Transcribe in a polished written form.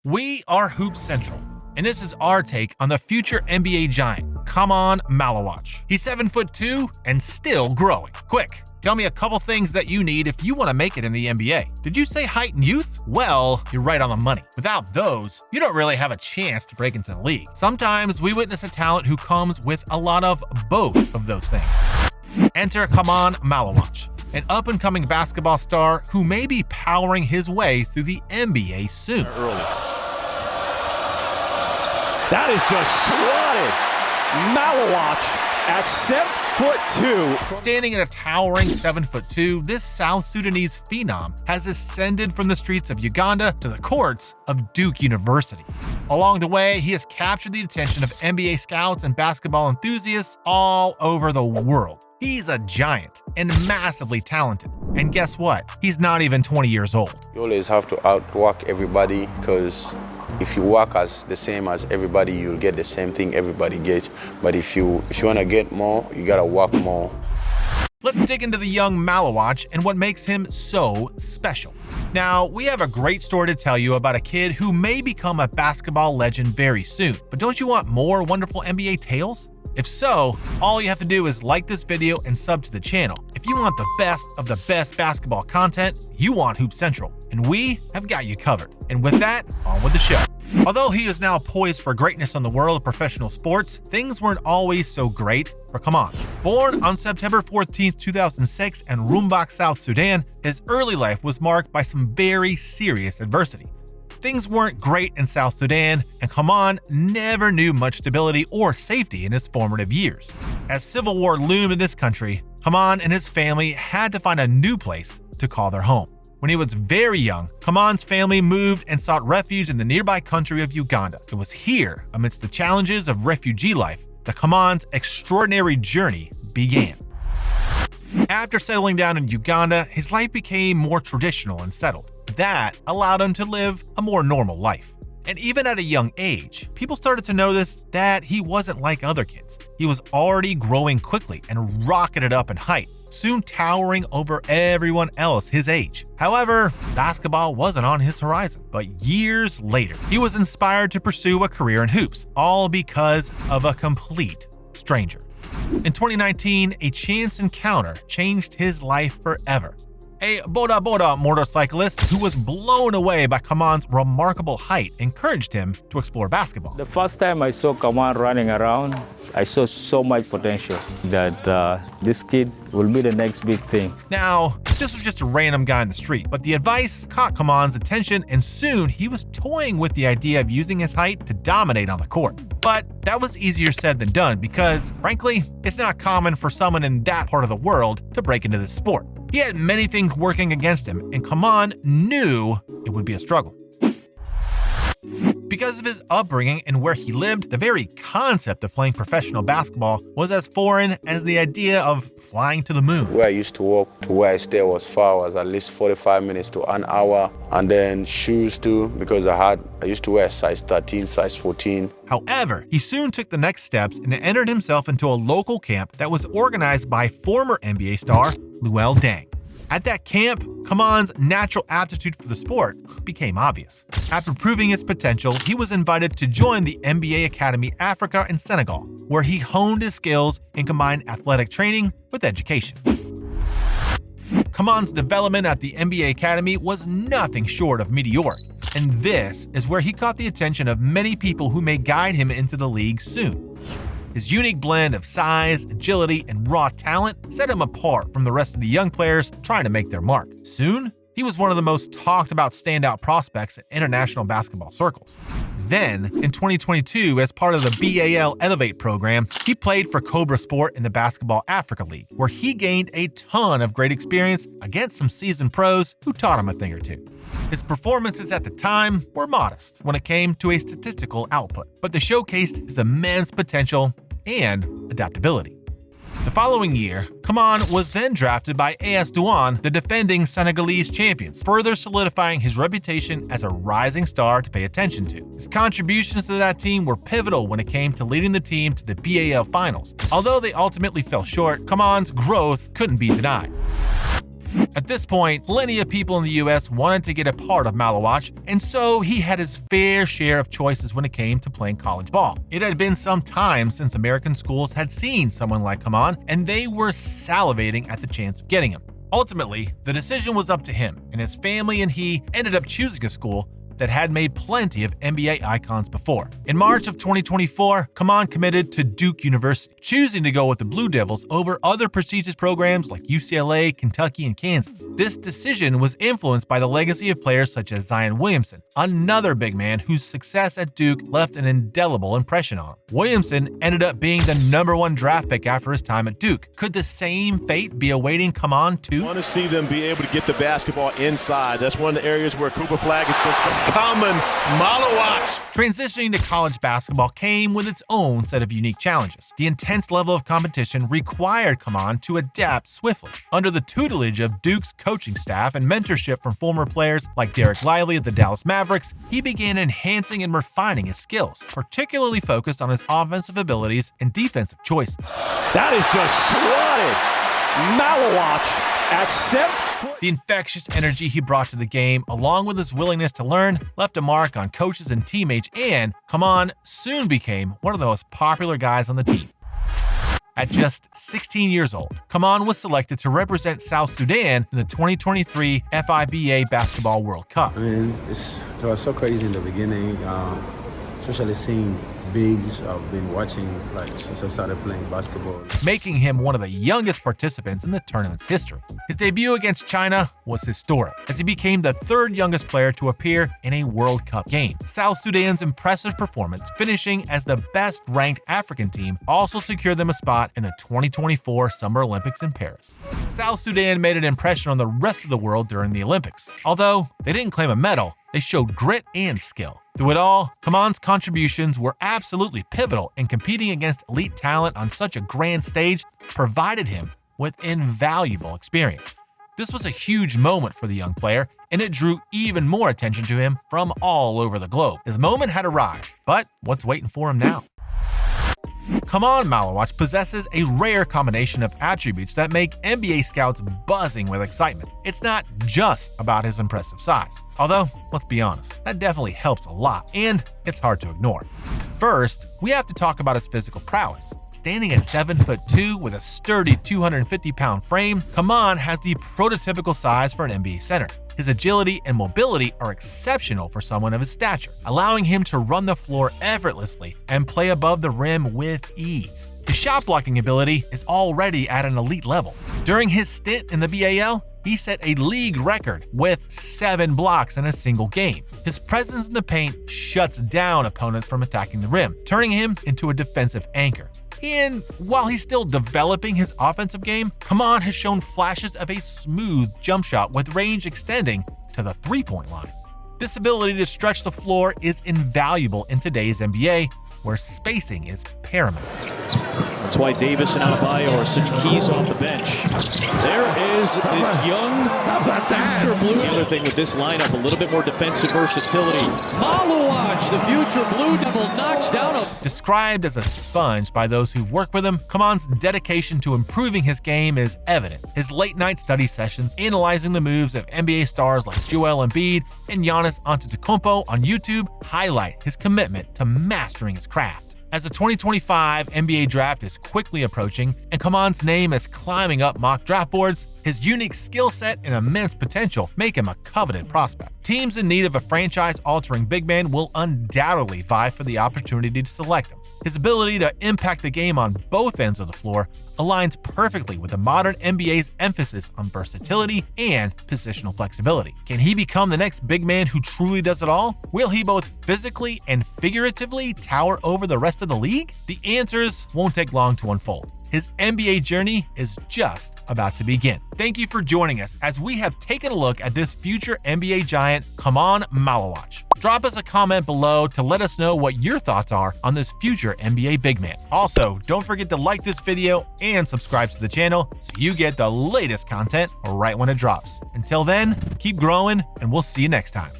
We are Hoop Central, and this is our take on the future NBA giant, Khaman Maluach. He's 7'2" and still growing. Quick, tell me a couple things that you need if you want to make it in the NBA. Did you say height and youth? Well, you're right on the money. Without those, you don't really have a chance to break into the league. Sometimes we witness a talent who comes with a lot of both of those things. Enter Khaman Maluach, an up-and-coming basketball star who may be powering his way through the NBA soon. That is just swatted. Maluach at 7'2". Standing at a towering 7'2", this South Sudanese phenom has ascended from the streets of Uganda to the courts of Duke University. Along the way, he has captured the attention of NBA scouts and basketball enthusiasts all over the world. He's a giant and massively talented. And guess what? He's not even 20 years old. You always have to outwork everybody, because if you work as the same as everybody, you'll get the same thing everybody gets. But if you want to get more, you got to work more. Let's dig into the young Maluach and what makes him so special. Now, we have a great story to tell you about a kid who may become a basketball legend very soon. But don't you want more wonderful NBA tales? If so, all you have to do is like this video and sub to the channel. If you want the best of the best basketball content, you want Hoop Central, and we have got you covered. And with that, on with the show. Although he is now poised for greatness in the world of professional sports, things weren't always so great for Khaman. Born on September 14, 2006 in Rumbak, South Sudan, his early life was marked by some very serious adversity. Things weren't great in South Sudan, and Khaman never knew much stability or safety in his formative years. As civil war loomed in his country, Khaman and his family had to find a new place to call their home. When he was very young, Khaman's family moved and sought refuge in the nearby country of Uganda. It was here, amidst the challenges of refugee life, that Khaman's extraordinary journey began. After settling down in Uganda, his life became more traditional and settled. That allowed him to live a more normal life. And even at a young age, people started to notice that he wasn't like other kids. He was already growing quickly and rocketed up in height, soon towering over everyone else his age. However, basketball wasn't on his horizon. But years later, he was inspired to pursue a career in hoops, all because of a complete stranger. In 2019, a chance encounter changed his life forever. A Boda Boda motorcyclist who was blown away by Khaman's remarkable height encouraged him to explore basketball. The first time I saw Khaman running around, I saw so much potential that this kid will be the next big thing. Now, this was just a random guy in the street, but the advice caught Khaman's attention, and soon he was toying with the idea of using his height to dominate on the court. But that was easier said than done because, frankly, it's not common for someone in that part of the world to break into this sport. He had many things working against him, and Khaman knew it would be a struggle. Because of his upbringing and where he lived, the very concept of playing professional basketball was as foreign as the idea of flying to the moon. Where I used to walk to where I stay was far, was at least 45 minutes to an hour. And then shoes too, because I used to wear size 13, size 14. However, he soon took the next steps and entered himself into a local camp that was organized by former NBA star Luol Deng. At that camp, Khaman's natural aptitude for the sport became obvious. After proving his potential, he was invited to join the NBA Academy Africa in Senegal, where he honed his skills and combined athletic training with education. Khaman's development at the NBA Academy was nothing short of meteoric, and this is where he caught the attention of many people who may guide him into the league soon. His unique blend of size, agility, and raw talent set him apart from the rest of the young players trying to make their mark. Soon, he was one of the most talked about standout prospects in international basketball circles. Then, in 2022, as part of the BAL Elevate program, he played for Cobra Sport in the Basketball Africa League, where he gained a ton of great experience against some seasoned pros who taught him a thing or two. His performances at the time were modest when it came to a statistical output, but they showcased his immense potential and adaptability. The following year, Khaman was then drafted by AS Douane, the defending Senegalese champions, further solidifying his reputation as a rising star to pay attention to. His contributions to that team were pivotal when it came to leading the team to the BAL finals. Although they ultimately fell short, Khaman's growth couldn't be denied. At this point, plenty of people in the US wanted to get a part of Maluach, and so he had his fair share of choices when it came to playing college ball. It had been some time since American schools had seen someone like Khaman, and they were salivating at the chance of getting him. Ultimately, the decision was up to him, and his family and he ended up choosing a school that had made plenty of NBA icons before. In March of 2024, Khaman committed to Duke University, choosing to go with the Blue Devils over other prestigious programs like UCLA, Kentucky, and Kansas. This decision was influenced by the legacy of players such as Zion Williamson, another big man whose success at Duke left an indelible impression on him. Williamson ended up being the #1 draft pick after his time at Duke. Could the same fate be awaiting Khaman too? I want to see them be able to get the basketball inside. That's one of the areas where Cooper Flag has been spent. Khaman Maluach. Transitioning to college basketball came with its own set of unique challenges. The intense level of competition required Khaman to adapt swiftly. Under the tutelage of Duke's coaching staff and mentorship from former players like Derek Lively at the Dallas Mavericks, he began enhancing and refining his skills, particularly focused on his offensive abilities and defensive choices. That is just swatted. Maluach at 7. The infectious energy he brought to the game, along with his willingness to learn, left a mark on coaches and teammates, and Khaman soon became one of the most popular guys on the team. At just 16 years old, Khaman was selected to represent South Sudan in the 2023 FIBA Basketball World Cup. I mean, it was so crazy in the beginning, especially seeing bigs. I've been watching since I started playing basketball. Making him one of the youngest participants in the tournament's history. His debut against China was historic, as he became the 3rd youngest player to appear in a World Cup game. South Sudan's impressive performance, finishing as the best-ranked African team, also secured them a spot in the 2024 Summer Olympics in Paris. South Sudan made an impression on the rest of the world during the Olympics. Although they didn't claim a medal, they showed grit and skill. Through it all, Khaman's contributions were absolutely pivotal, and competing against elite talent on such a grand stage provided him with invaluable experience. This was a huge moment for the young player, and it drew even more attention to him from all over the globe. His moment had arrived, but what's waiting for him now? Khaman Maluach possesses a rare combination of attributes that make NBA scouts buzzing with excitement. It's not just about his impressive size, although, let's be honest, that definitely helps a lot, and it's hard to ignore. First, we have to talk about his physical prowess. Standing at 7'2" with a sturdy 250-pound frame, Khaman has the prototypical size for an NBA center. His agility and mobility are exceptional for someone of his stature, allowing him to run the floor effortlessly and play above the rim with ease. His shot blocking ability is already at an elite level. During his stint in the BAL, he set a league record with 7 blocks in a single game. His presence in the paint shuts down opponents from attacking the rim, turning him into a defensive anchor. And while he's still developing his offensive game, Khaman has shown flashes of a smooth jump shot with range extending to the three-point line. This ability to stretch the floor is invaluable in today's NBA, where spacing is paramount. That's why Davis and Adebayo are such keys off the bench. There is this young future Blue. The other thing with this lineup, a little bit more defensive versatility. Maluach, the future Blue Devil, knocks down a... Described as a sponge by those who've worked with him, Khaman's dedication to improving his game is evident. His late-night study sessions analyzing the moves of NBA stars like Joel Embiid and Giannis Antetokounmpo on YouTube highlight his commitment to mastering his craft. As the 2025 NBA draft is quickly approaching and Khaman's name is climbing up mock draft boards, his unique skill set and immense potential make him a coveted prospect. Teams in need of a franchise-altering big man will undoubtedly vie for the opportunity to select him. His ability to impact the game on both ends of the floor aligns perfectly with the modern NBA's emphasis on versatility and positional flexibility. Can he become the next big man who truly does it all? Will he both physically and figuratively tower over the rest of the league? The answers won't take long to unfold. His NBA journey is just about to begin. Thank you for joining us as we have taken a look at this future NBA giant, Khaman Maluach. Drop us a comment below to let us know what your thoughts are on this future NBA big man. Also, don't forget to like this video and subscribe to the channel so you get the latest content right when it drops. Until then, keep growing and we'll see you next time.